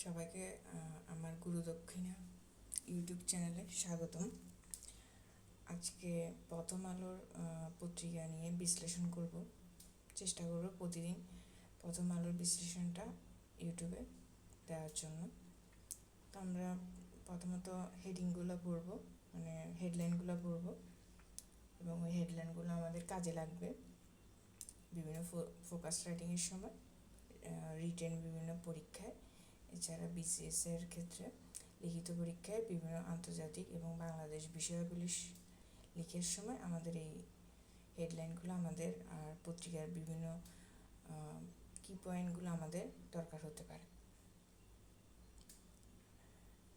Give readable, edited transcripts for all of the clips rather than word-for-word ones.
সবাইকে আমার গুরুদক্ষিণা ইউটিউব চ্যানেলে স্বাগতম। আজকে প্রথম আলোর পত্রিকা নিয়ে বিশ্লেষণ করব, চেষ্টা করব প্রতিদিন প্রথম আলোর বিশ্লেষণটা ইউটিউবে দেওয়ার জন্য। তো আমরা প্রথমত হেডিংগুলো পড়ব, মানে হেডলাইনগুলো পড়ব, এবং ওই হেডলাইনগুলো আমাদের কাজে লাগবে বিভিন্ন ফোকাস রাইটিংয়ের সময়, রিটেন বিভিন্ন পরীক্ষায়, এছাড়া বিসিএসের ক্ষেত্রে লিখিত পরীক্ষায়, বিভিন্ন আন্তর্জাতিক এবং বাংলাদেশ বিষয়াবলী লিখার সময় আমাদের এই হেডলাইনগুলো আমাদের আর পত্রিকার বিভিন্ন কি পয়েন্টগুলো আমাদের দরকার হতে পারে।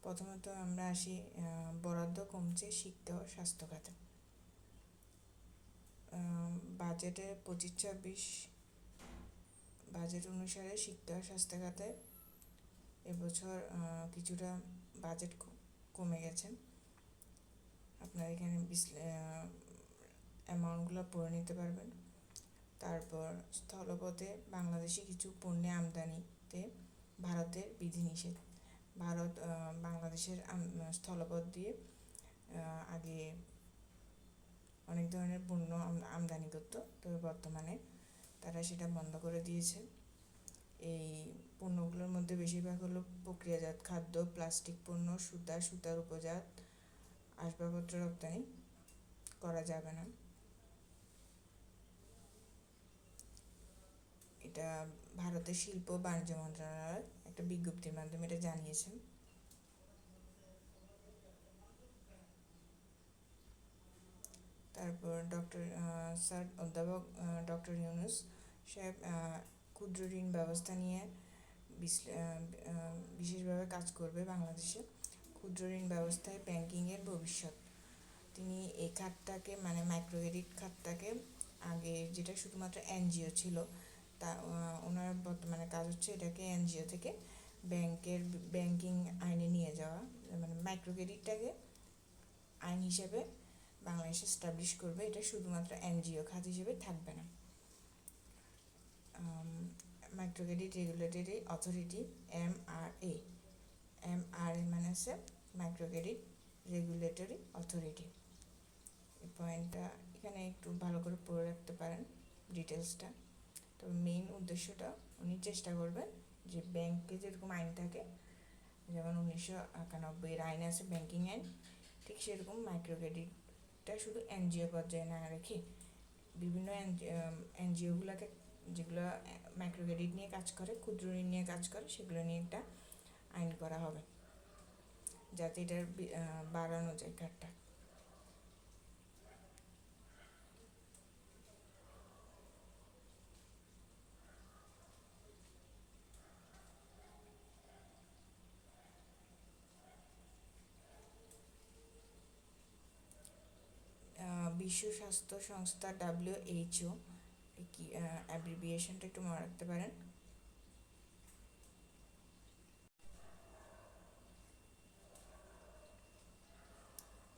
প্রথমত আমরা আসি বরাদ্দ কমছে শিক্ষা ও স্বাস্থ্য খাতে। বাজেটে 25-26 বাজেট অনুসারে শিক্ষা ও স্বাস্থ্য খাতে এবছর কিছুটা বাজেট কমে গেছে। আপনারা এখানে অ্যামাউন্টগুলো পড়ে নিতে পারবেন। তারপর স্থলপথে বাংলাদেশি কিছু পণ্যের আমদানিতে ভারতের বিধিনিষেধ। ভারত বাংলাদেশের স্থলপথ দিয়ে আগে অনেক ধরনের পণ্য আমদানি করতো, তবে বর্তমানে তারা সেটা বন্ধ করে দিয়েছে। এই পণ্যগুলোর মধ্যে বেশিরভাগ হলো প্রক্রিয়াজাত খাদ্য, প্লাস্টিক পণ্য, সুতার উপজাত আসবাবপত্র রপ্তানি করা যাবে না। এটা ভারতের শিল্প বাণিজ্য মন্ত্রণালয় একটা বিজ্ঞপ্তির মাধ্যমে এটা জানিয়েছেন। তারপর অধ্যাপক ডক্টর ইউনূস সাহেব ক্ষুদ্র ঋণ ব্যবস্থা নিয়ে বিশেষভাবে কাজ করবে বাংলাদেশে। ক্ষুদ্র ঋণ ব্যবস্থায় ব্যাংকিংয়ের ভবিষ্যৎ। তিনি এই খাতটাকে, মানে মাইক্রো ক্রেডিট খাতটাকে, আগে যেটা শুধুমাত্র এনজিও ছিল, তা ওনার বর্তমানে কাজ হচ্ছে এটাকে এনজিও থেকে ব্যাংকিং আইনে নিয়ে যাওয়া, মানে মাইক্রো ক্রেডিটটাকে আইন হিসেবে বাংলাদেশে এস্টাবলিশ করবে। এটা শুধুমাত্র এনজিও খাত হিসেবে থাকবে না। Micro credit regulatory authority, MRA মানে হচ্ছে মাইক্রো ক্রেডিট রেগুলেটরি অথরিটি। এই পয়েন্টটা এখানে একটু ভালো করে পড়ে রাখতে পারেন ডিটেলসটা। তো মেইন উদ্দেশ্যটা উনি চেষ্টা করবেন যে ব্যাংকে যেরকম আইন থাকে, যেমন 1991 আইন আছে ব্যাংকিং আইন, ঠিক সেরকম মাইক্রো ক্রেডিটটা শুধু এনজিও পর্যায়ে না রেখে বিভিন্ন এনজিওগুলোকে, যেগুলো মাইক্রো ক্রেডিট নিয়ে কাজ করে, ক্ষুদ্র ঋণ নিয়ে কাজ করে, সেগুলো নিয়ে একটা আইন করা হবে যাতে এটার বাড়ানো যায় ঘাটটা। বিশ্ব স্বাস্থ্য সংস্থা WHO, কি অ্যাব্রিভিয়েশনটা একটু মনে রাখতে পারেন।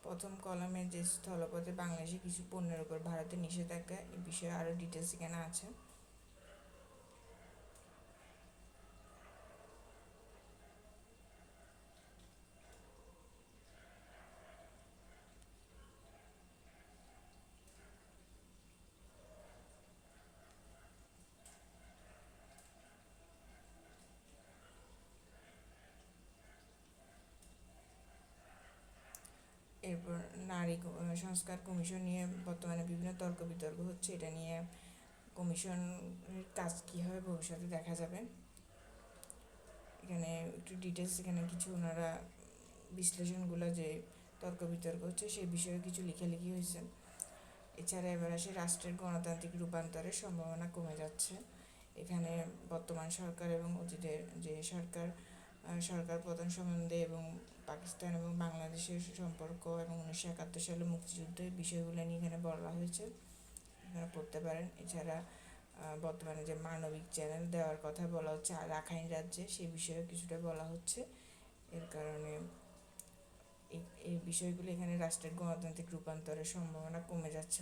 প্রথম কলামে যে স্থলপথে বাংলাদেশে কিছু পণ্যের উপর ভারতের নিষেধাজ্ঞা, এই বিষয়ে আরও ডিটেলস এখানে আছে। এরপর নারী সংস্কার কমিশন নিয়ে বর্তমানে বিভিন্ন তর্ক বিতর্ক হচ্ছে। এটা নিয়ে কমিশনের কাজ কী হবে ভবিষ্যতে দেখা যাবে। এখানে একটু ডিটেলস, এখানে কিছু ওনারা বিশ্লেষণগুলো যে তর্ক বিতর্ক হচ্ছে সেই বিষয়ে কিছু লেখালেখি হয়েছে। এছাড়া এবার আসে রাষ্ট্রের গণতান্ত্রিক রূপান্তরের সম্ভাবনা কমে যাচ্ছে। এখানে বর্তমান সরকার এবং অতীতের যে সরকার প্রধান সম্বন্ধে এবং পাকিস্তান এবং বাংলাদেশের সম্পর্ক এবং 1971 সালে মুক্তিযুদ্ধের বিষয়গুলো নিয়ে এখানে বলা হয়েছে, এখানে পড়তে পারেন। এছাড়া বর্তমানে যে মানবিক চ্যানেল দেওয়ার কথা বলা হচ্ছে রাখাইন রাজ্যে, সেই বিষয়ে কিছুটা বলা হচ্ছে। এর কারণে এই বিষয়গুলো এখানে রাষ্ট্রের গণতান্ত্রিক রূপান্তরের সম্ভাবনা কমে যাচ্ছে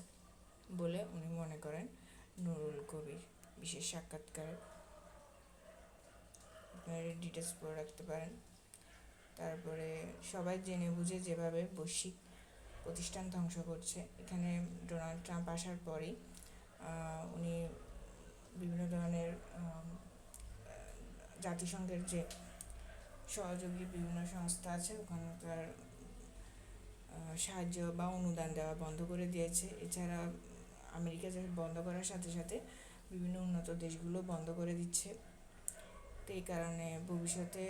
বলে উনি মনে করেন। নুরুল কবির বিশেষ সাক্ষাৎকারে আপনার ডিটেলস পড়ে রাখতে পারেন। তারপরে সবাই জেনে বুঝে যেভাবে বৈশ্বিক প্রতিষ্ঠান ধ্বংস করছে, এখানে ডোনাল্ড ট্রাম্প আসার পরেই উনি বিভিন্ন ধরনের জাতিসংঘের যে সহযোগী বিভিন্ন সংস্থা আছে ওখানকার সাহায্য বা অনুদান দেওয়া বন্ধ করে দিয়েছে। এছাড়া আমেরিকা যে বন্ধ করার সাথে সাথে বিভিন্ন উন্নত দেশগুলো বন্ধ করে দিচ্ছে। তো এই কারণে ভবিষ্যতে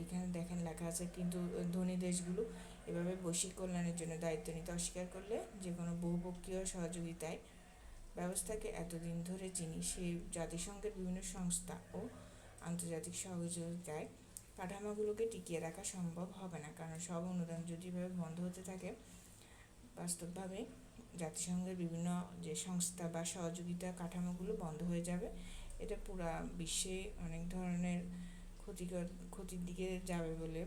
এখানে দেখেন লেখা আছে, কিন্তু ধনী দেশগুলো এভাবে বৈশ্বিক কল্যাণের জন্য দায়িত্ব নিতে অস্বীকার করলে যে কোনো বহুপক্ষীয় সহযোগিতায় ব্যবস্থাকে এতদিন ধরে যিনি সেই জাতিসংঘের বিভিন্ন সংস্থা ও আন্তর্জাতিক সহযোগিতায় কাঠামোগুলোকে টিকিয়ে রাখা সম্ভব হবে না, কারণ সব অনুদান যদি এভাবে বন্ধ হতে থাকে বাস্তবভাবে জাতিসংঘের বিভিন্ন যে সংস্থা বা সহযোগিতা কাঠামোগুলো বন্ধ হয়ে যাবে। এটা পুরা বিশ্বে অনেক ধরনের ক্ষতির দিকে যাবে বলে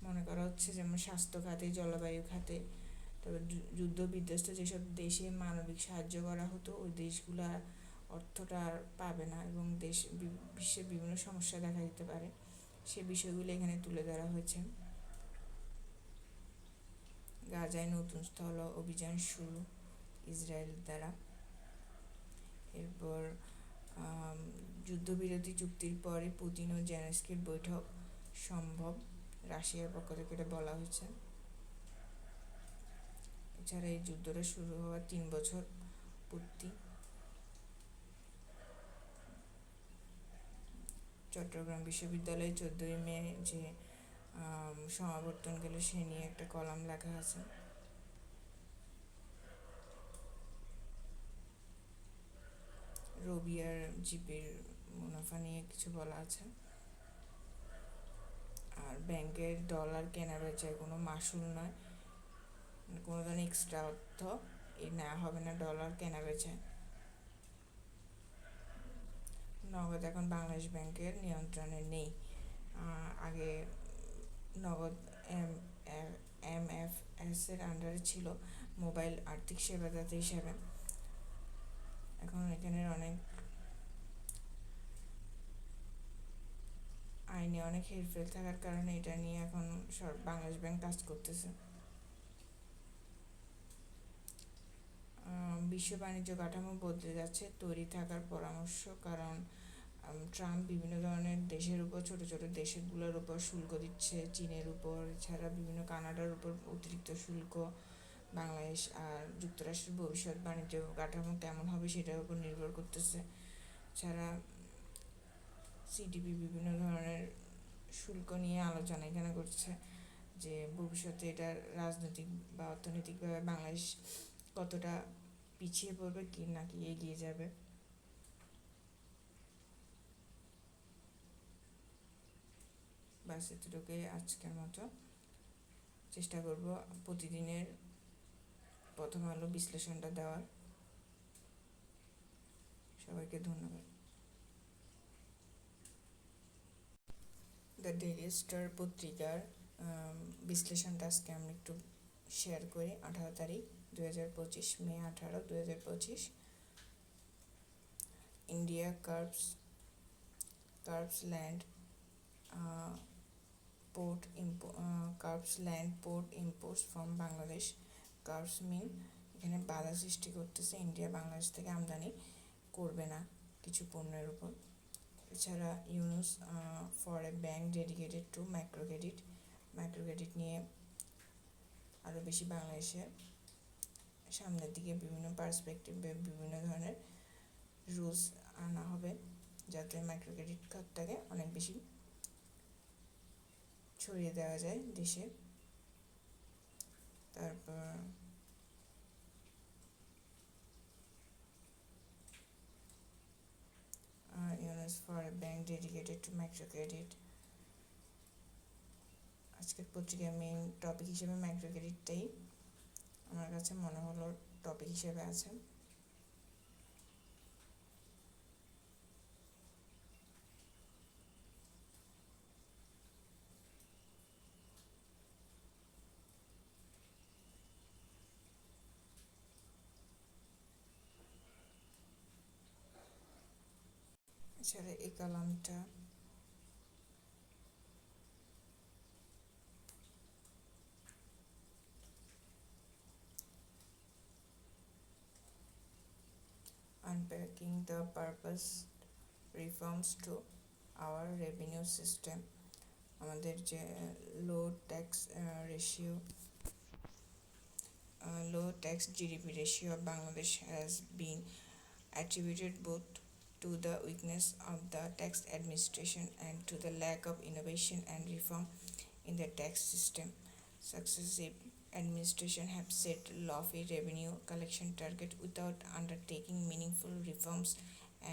মনে করা হচ্ছে, যেমন স্বাস্থ্য খাতে, জলবায়ু খাতে। তবে যুদ্ধ বিধ্বস্ত যেসব দেশে মানবিক সাহায্য করা হতো ওই দেশগুলা অর্থটা আর পাবে না এবং বিশ্বের বিভিন্ন সমস্যা দেখা দিতে পারে। সে বিষয়গুলো এখানে তুলে ধরা হয়েছে। গাজায় নতুন স্থল অভিযান শুরু ইসরায়েল দ্বারা। এরপর যুদ্ধবিরতি চুক্তির পরে পুতিন ও জেলেনস্কির বৈঠক সম্ভব, রাশিয়ার পক্ষ থেকে এটা বলা হয়েছে। এছাড়া এই যুদ্ধটা শুরু হওয়ার 3 বছর পূর্তি। চট্টগ্রাম বিশ্ববিদ্যালয়ে 14ই মে যে সমাবর্তন গেল সে নিয়ে একটা কলাম লেখা আছে। রবিয়ার জিপির মুনাফা নিয়ে কিছু বলা আছে। আর ব্যাংকের ডলার কেনা বেচায় কোনো মাসুল নয়, কোনো ধরনের এক্সট্রা অর্থ নেওয়া হবে না ডলার কেনা বেচায়। নগদ এখন বাংলাদেশ ব্যাংকের নিয়ন্ত্রণে নেই। আগে নগদ MFS এর আন্ডারে ছিল মোবাইল আর্থিক সেবাদাতা হিসাবে। এখন এখানের অনেক আইনে অনেক হেরফের থাকার কারণে এটা নিয়ে এখন বাংলাদেশ ব্যাংক কাজ করতেছে। বিশ্ব বাণিজ্য কাঠামো বদলে যাচ্ছে, তৈরি থাকার পরামর্শ, কারণ ট্রাম্প বিভিন্ন ধরনের দেশের উপর, ছোট ছোট দেশগুলোর উপর শুল্ক দিচ্ছে, চীনের উপর, এছাড়া বিভিন্ন কানাডার উপর অতিরিক্ত শুল্ক। বাংলাদেশ আর যুক্তরাষ্ট্রের ভবিষ্যৎ বাণিজ্য কাঠামো কেমন হবে সেটার উপর নির্ভর করতেছে। ছাড়া সিডিপি বিভিন্ন ধরনের শুল্ক নিয়ে আলোচনা এখানে করছে যে ভবিষ্যতে এটা রাজনৈতিক বা অর্থনৈতিকভাবে বাংলাদেশ কতটা পিছিয়ে পড়বে কি নাকি এগিয়ে যাবে। বাস এতটুকুই আজকের মতো। চেষ্টা করব প্রতিদিনের প্রথম আলো বিশ্লেষণটা দেওয়ার। সবাইকে ধন্যবাদ। দ্য ডেইলি স্টার পত্রিকার বিশ্লেষণটা আজকে আমি একটু শেয়ার করি। 18 তারিখ 2025, মে 18, 2025। India curbs land port imports from Bangladesh. curbs mean এখানে বাধা সৃষ্টি করতেছে, ইন্ডিয়া বাংলাদেশ থেকে আমদানি করবে না কিছু পণ্যের উপর। এছাড়া Yunus for a bank dedicated to microcredit নিয়ে আরও বেশি বাংলাদেশে সামনের দিকে বিভিন্ন পার্সপেক্টিভে বিভিন্ন ধরনের রুলস আনা হবে যাতে মাইক্রোক্রেডিট খাতটাকে অনেক বেশি ছড়িয়ে দেওয়া যায় দেশে। তারপর Yunus for a bank dedicated to microcredit. আজকের পত্রিকার মেইন টপিক হিসেবে মাইক্রোক্রেডিটটাই আমার কাছে মনে হলো টপিক হিসেবে আছে। এছাড়া এই কলামটা unpacking the purpose reforms to our revenue system, আমাদের যে low tax ratio low tax GDP ratio of Bangladesh has been attributed both to the weakness of the tax administration and to the lack of innovation and reform in the tax system. Successive administration have set lofty revenue collection target without undertaking meaningful reforms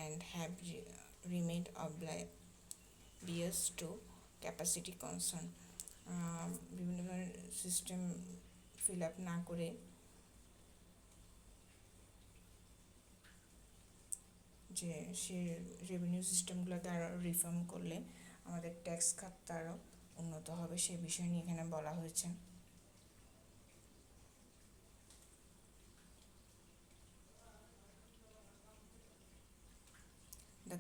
and have remained oblivious to capacity concern. বিভিন্ন ধরনের system fill up না করে যে সে revenue সিস্টেমগুলোকে আরও reform করলে আমাদের tax খাতটা আরও উন্নত হবে সে বিষয় নিয়ে এখানে বলা হয়েছে। The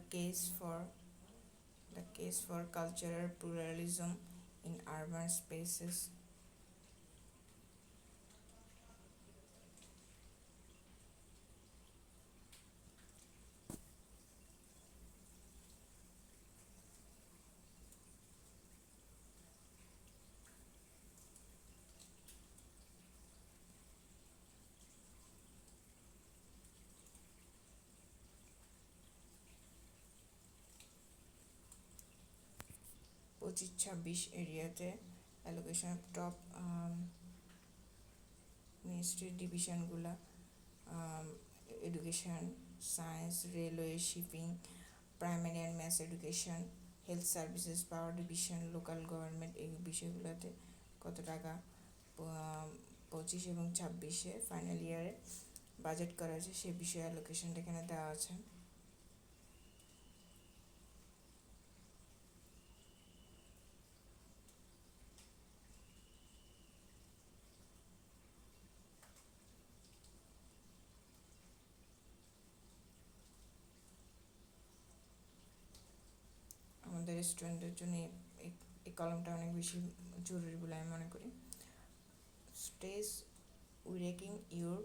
case for cultural pluralism in urban spaces. পঁচিশ ছাব্বিশ এরিয়াতে অ্যালোকেশন অফ টপ মিনিস্ট্রি ডিভিশনগুলো education, science, railway, shipping, primary and maths education, health services, power division, local government, এই বিষয়গুলোতে কত টাকা 25 এবং 26 ফাইনাল ইয়ারে বাজেট করা হয়েছে সে বিষয়ে অ্যালোকেশনটা এখানে দেওয়া আছে। আমাদের স্টুডেন্টদের জন্য এই কলমটা অনেক বেশি জরুরি বলে আমি মনে করি। স্ট্রেস উইরেকিং ইউর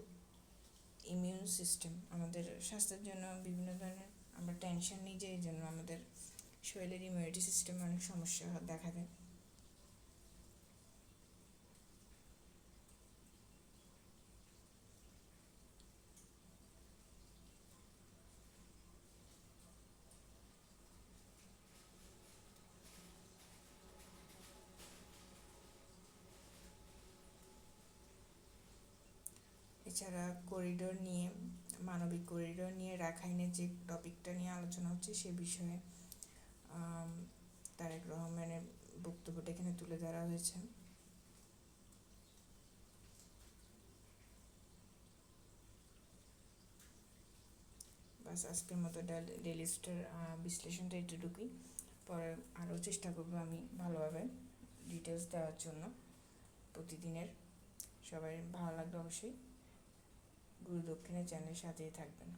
ইমিউন সিস্টেম, আমাদের স্বাস্থ্যের জন্য বিভিন্ন ধরনের আমরা টেনশন নিই যে এই জন্য আমাদের শরীরের ইমিউনিটি সিস্টেমে অনেক সমস্যা দেখা দেয়। এছাড়া করিডোর নিয়ে, মানবিক করিডোর নিয়ে রাখাইনের যে টপিকটা নিয়ে আলোচনা হচ্ছে সে বিষয়ে তারেক রহমানের বক্তব্যটা এখানে তুলে ধরা হয়েছে। বাস আজকের মতো ডেইলি স্টার বিশ্লেষণটা এটুকুই। পরে আরও চেষ্টা করবো আমি ভালোভাবে ডিটেলস দেওয়ার জন্য প্রতিদিনের। সবাই ভালো লাগবে অবশ্যই গুরু দক্ষিণের চ্যানেলের সাথেই থাকবেন।